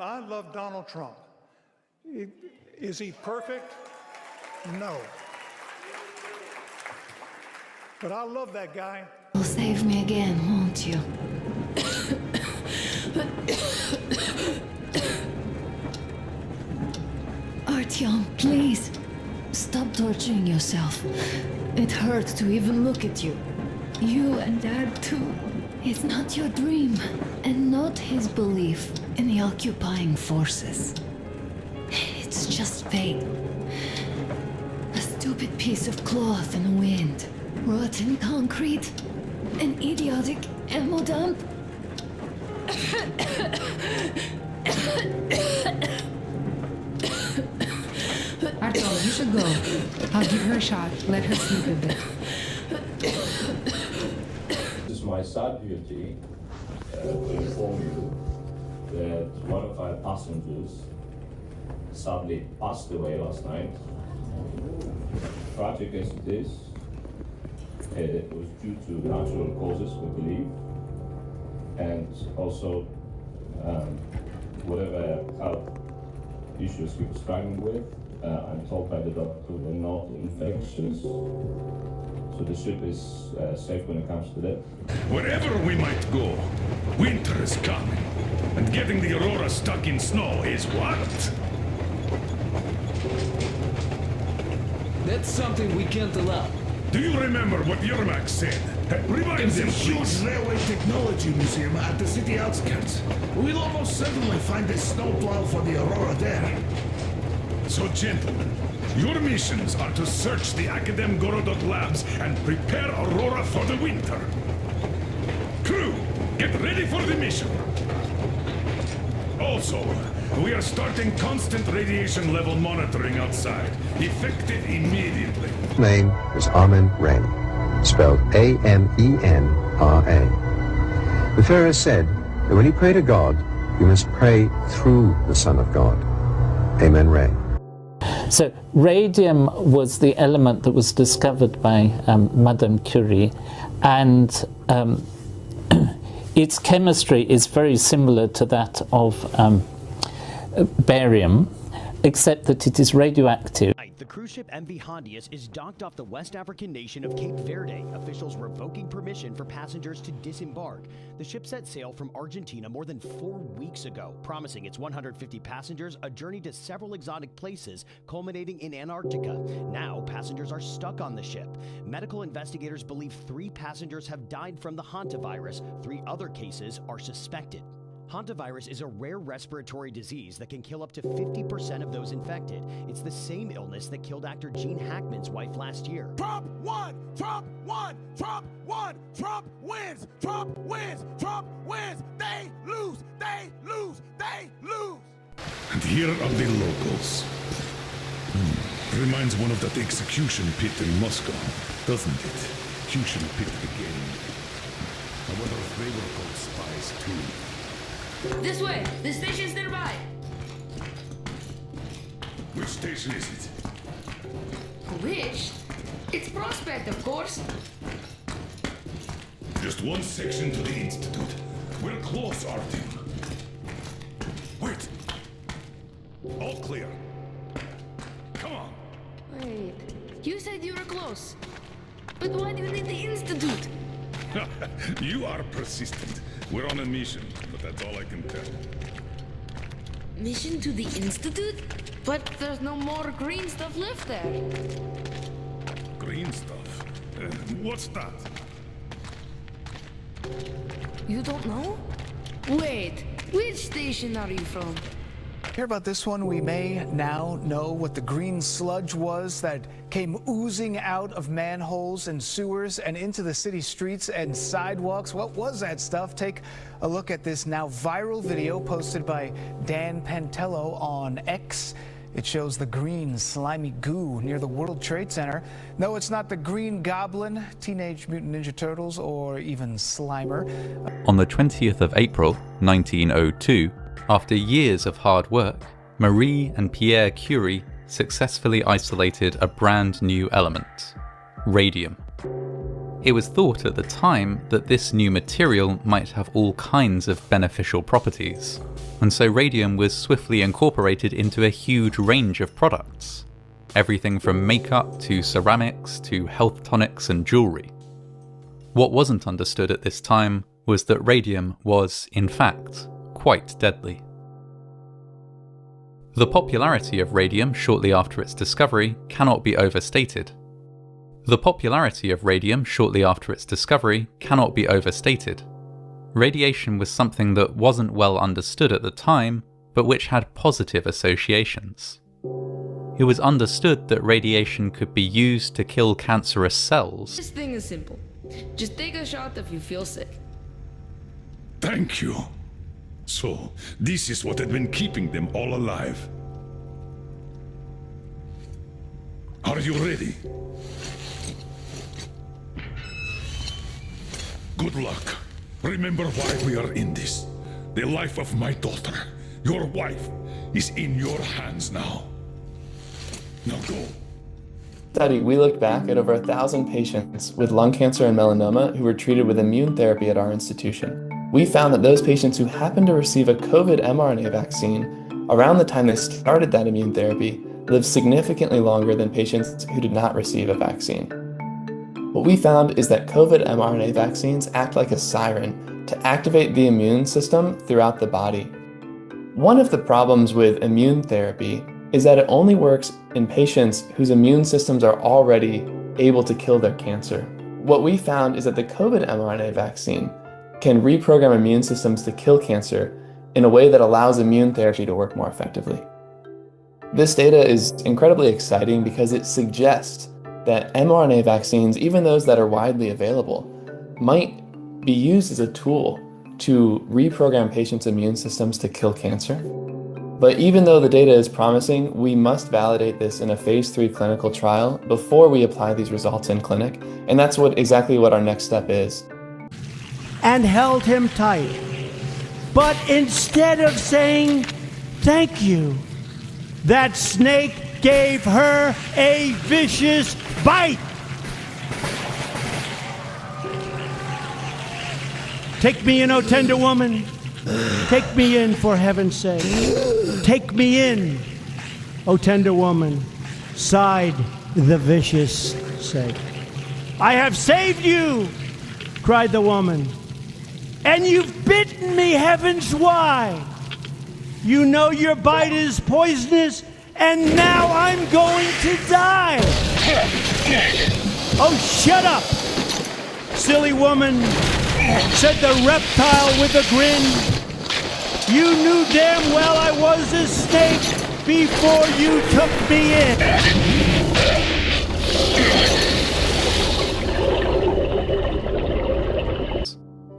I love Donald Trump. Is he perfect? No. But I love that guy. You'll save me again, won't you? Artyom, please. Stop torturing yourself. It hurts to even look at you. You and Dad too. It's not your dream, and not his belief in the occupying forces. It's just fate. A stupid piece of cloth in the wind. Rotten concrete. An idiotic ammo dump. Artyom, you should go. I'll give her a shot. Let her sleep a bit. This is my sad duty to inform you that one of our passengers sadly passed away last night. Tragic as it is, it was due to natural causes, we believe, and also whatever health issues he was struggling with. I'm told by the doctor they're not infectious, so the ship is safe when it comes to that. Wherever we might go, winter is coming, and getting the Aurora stuck in snow is what? That's something we can't allow. Do you remember what Yermak said? Remind There's a them, huge please. railway technology museum at the city outskirts. We'll almost certainly find a snowplow for the Aurora there. So, gentlemen, your missions are to search the Academ Gorodok labs and prepare Aurora for the winter. Crew, get ready for the mission. Also, we are starting constant radiation level monitoring outside, effective immediately. Name is Amen Ren, spelled A-M-E-N-R-A. The Pharaoh said that when you pray to God, you must pray through the Son of God. Amen Ren. So radium was the element that was discovered by Madame Curie, and its chemistry is very similar to that of barium, except that it is radioactive. The cruise ship MV Hondius is docked off the West African nation of Cape Verde, officials revoking permission for passengers to disembark. The ship set sail from Argentina more than 4 weeks ago, promising its 150 passengers a journey to several exotic places, culminating in Antarctica. Now, passengers are stuck on the ship. Medical investigators believe 3 passengers have died from the hantavirus. 3 other cases are suspected. Hantavirus is a rare respiratory disease that can kill up to 50% of those infected. It's the same illness that killed actor Gene Hackman's wife last year. Trump won! Trump won! Trump won! Trump wins! Trump wins! Trump wins! They lose! They lose! They lose! And here are the locals. Reminds one of that execution pit in Moscow, doesn't it? Execution pit again. I wonder if they were called spies too. This way! The station's nearby! Which station is it? Which? It's Prospect, of course! Just one section to the Institute. We're close, Artyom. Wait! All clear. Come on! Wait, you said you were close. But why do you need the Institute? You are persistent. We're on a mission, but that's all I can tell. Mission to the Institute? But there's no more green stuff left there. Green stuff? What's that? You don't know? Wait, which station are you from? Hear about this one? We may now know what the green sludge was that came oozing out of manholes and sewers and into the city streets and sidewalks. What was that stuff? Take a look at this now viral video posted by Dan Pantello on X. It shows the green slimy goo near the World Trade Center. No, it's not the Green Goblin, Teenage Mutant Ninja Turtles, or even Slimer. On the 20th of April, 1902, after years of hard work, Marie and Pierre Curie successfully isolated a brand new element, radium. It was thought at the time that this new material might have all kinds of beneficial properties, and so radium was swiftly incorporated into a huge range of products. Everything from makeup to ceramics to health tonics and jewellery. What wasn't understood at this time was that radium was, in fact, quite deadly. The popularity of radium shortly after its discovery cannot be overstated. Radiation was something that wasn't well understood at the time, but which had positive associations. It was understood that radiation could be used to kill cancerous cells. This thing is simple. Just take a shot if you feel sick. Thank you. So, this is what had been keeping them all alive. Are you ready? Good luck. Remember why we are in this. The life of my daughter, your wife, is in your hands now. Now go. Study, we looked back at over 1,000 patients with lung cancer and melanoma who were treated with immune therapy at our institution. We found that those patients who happened to receive a COVID mRNA vaccine around the time they started that immune therapy lived significantly longer than patients who did not receive a vaccine. What we found is that COVID mRNA vaccines act like a siren to activate the immune system throughout the body. One of the problems with immune therapy is that it only works in patients whose immune systems are already able to kill their cancer. What we found is that the COVID mRNA vaccine can reprogram immune systems to kill cancer in a way that allows immune therapy to work more effectively. This data is incredibly exciting because it suggests that mRNA vaccines, even those that are widely available, might be used as a tool to reprogram patients' immune systems to kill cancer. But even though the data is promising, we must validate this in a phase 3 clinical trial before we apply these results in clinic, and that's exactly what our next step is. And held him tight. But instead of saying thank you, that snake gave her a vicious bite. Take me in, O tender woman. Take me in, for heaven's sake. Take me in, O tender woman, sighed the vicious snake. I have saved you, cried the woman, and you've bitten me, heavens why? You know your bite is poisonous, and now I'm going to die. Oh, shut up, silly woman, said the reptile with a grin. You knew damn well I was a snake before you took me in.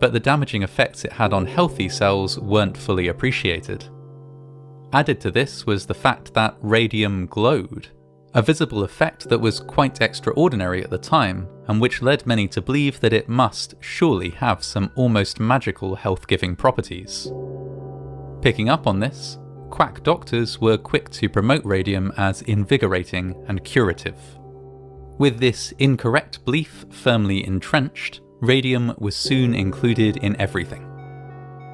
But the damaging effects it had on healthy cells weren't fully appreciated. Added to this was the fact that radium glowed, a visible effect that was quite extraordinary at the time, and which led many to believe that it must surely have some almost magical health-giving properties. Picking up on this, quack doctors were quick to promote radium as invigorating and curative. With this incorrect belief firmly entrenched, radium was soon included in everything.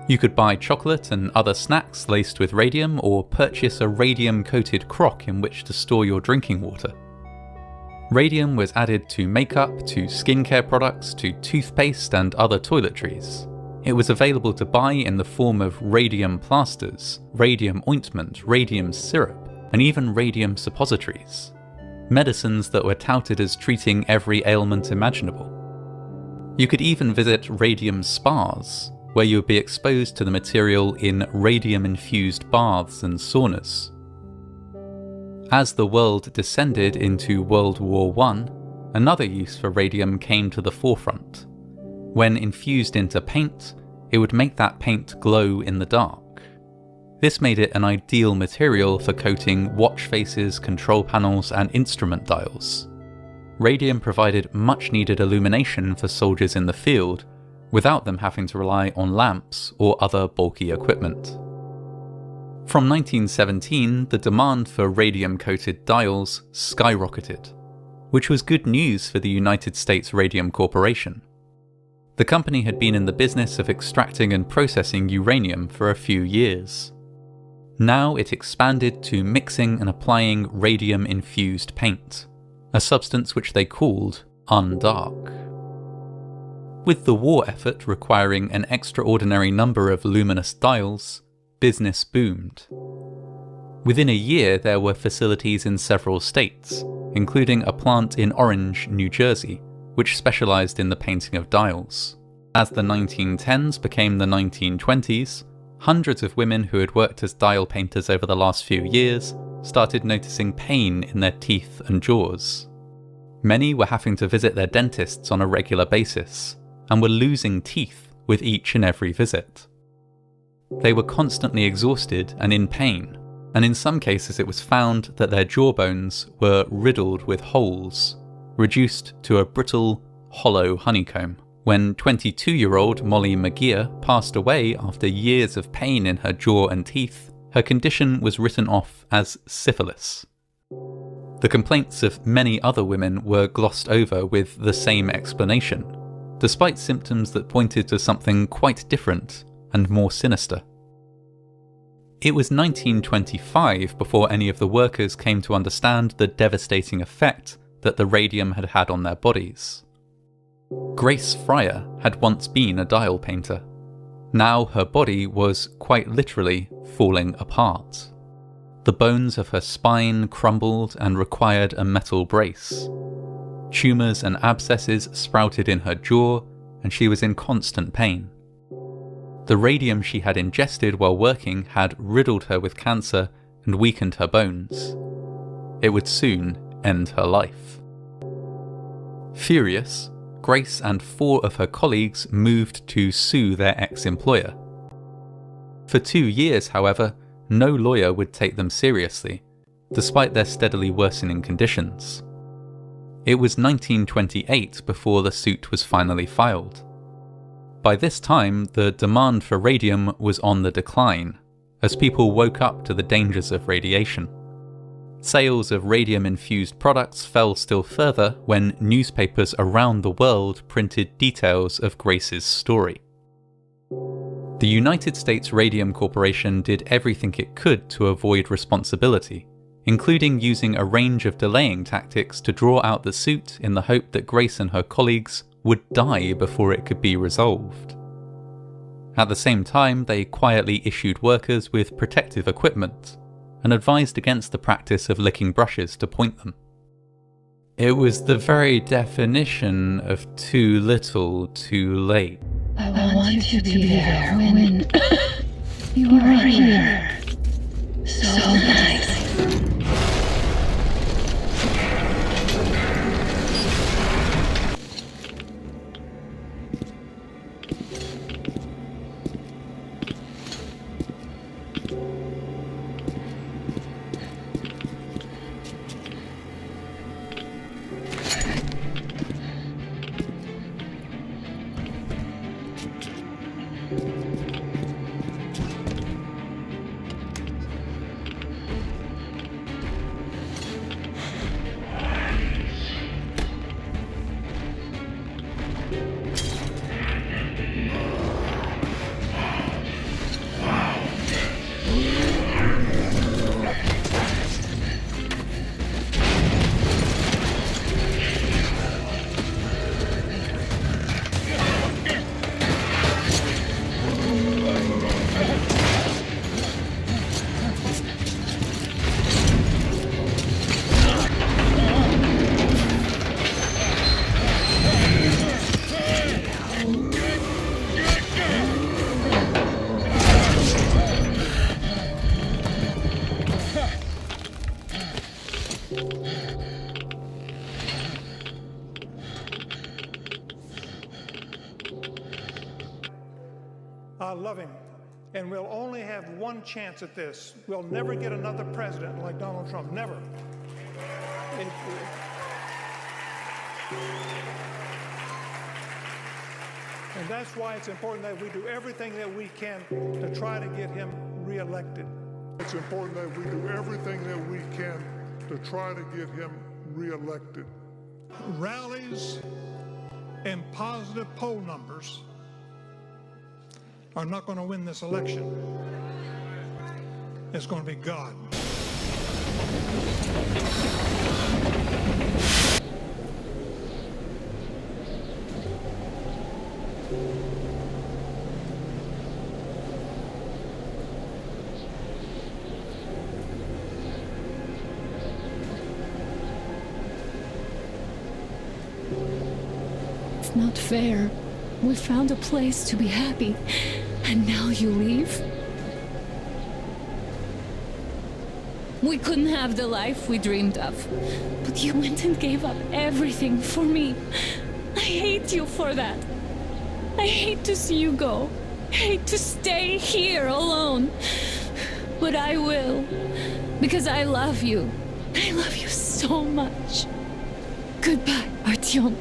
You could buy chocolate and other snacks laced with radium, or purchase a radium-coated crock in which to store your drinking water. Radium was added to makeup, to skincare products, to toothpaste and other toiletries. It was available to buy in the form of radium plasters, radium ointment, radium syrup, and even radium suppositories. Medicines that were touted as treating every ailment imaginable. You could even visit radium spas, where you would be exposed to the material in radium-infused baths and saunas. As the world descended into World War I, another use for radium came to the forefront. When infused into paint, it would make that paint glow in the dark. This made it an ideal material for coating watch faces, control panels, and instrument dials. Radium provided much-needed illumination for soldiers in the field, without them having to rely on lamps or other bulky equipment. From 1917, the demand for radium-coated dials skyrocketed. which was good news for the United States Radium Corporation. The company had been in the business of extracting and processing uranium for a few years. Now it expanded to mixing and applying radium-infused paint, a substance which they called Undark. With the war effort requiring an extraordinary number of luminous dials, business boomed. Within a year there were facilities in several states, including a plant in Orange, New Jersey, which specialised in the painting of dials. As the 1910s became the 1920s, hundreds of women who had worked as dial painters over the last few years started noticing pain in their teeth and jaws. Many were having to visit their dentists on a regular basis, and were losing teeth with each and every visit. They were constantly exhausted and in pain, and in some cases it was found that their jawbones were riddled with holes, reduced to a brittle, hollow honeycomb. When 22-year-old Molly McGeer passed away after years of pain in her jaw and teeth, her condition was written off as syphilis. The complaints of many other women were glossed over with the same explanation, despite symptoms that pointed to something quite different and more sinister. It was 1925 before any of the workers came to understand the devastating effect that the radium had had on their bodies. Grace Fryer had once been a dial painter. Now her body was quite literally falling apart. The bones of her spine crumbled and required a metal brace. Tumours and abscesses sprouted in her jaw, and she was in constant pain. The radium she had ingested while working had riddled her with cancer and weakened her bones. It would soon end her life. Furious, Grace and 4 of her colleagues moved to sue their ex-employer. For 2 years, however, no lawyer would take them seriously, despite their steadily worsening conditions. It was 1928 before the suit was finally filed. By this time, the demand for radium was on the decline, as people woke up to the dangers of radiation. Sales of radium-infused products fell still further when newspapers around the world printed details of Grace's story. The United States Radium Corporation did everything it could to avoid responsibility, including using a range of delaying tactics to draw out the suit in the hope that Grace and her colleagues would die before it could be resolved. At the same time, they quietly issued workers with protective equipment, and advised against the practice of licking brushes to point them. It was the very definition of too little, too late. I want you to be there when you are here. So nice. I love him. And we'll only have one chance at this. We'll never get another president like Donald Trump. Never. And that's why it's important that we do everything that we can to try to get him reelected. It's important that we do everything that we can to try to get him reelected. Rallies and positive poll numbers are not going to win this election. It's going to be God. It's not fair. We found a place to be happy, and now you leave? We couldn't have the life we dreamed of, but you went and gave up everything for me. I hate you for that. I hate to see you go. I hate to stay here alone. But I will, because I love you. I love you so much. Goodbye, Artyom.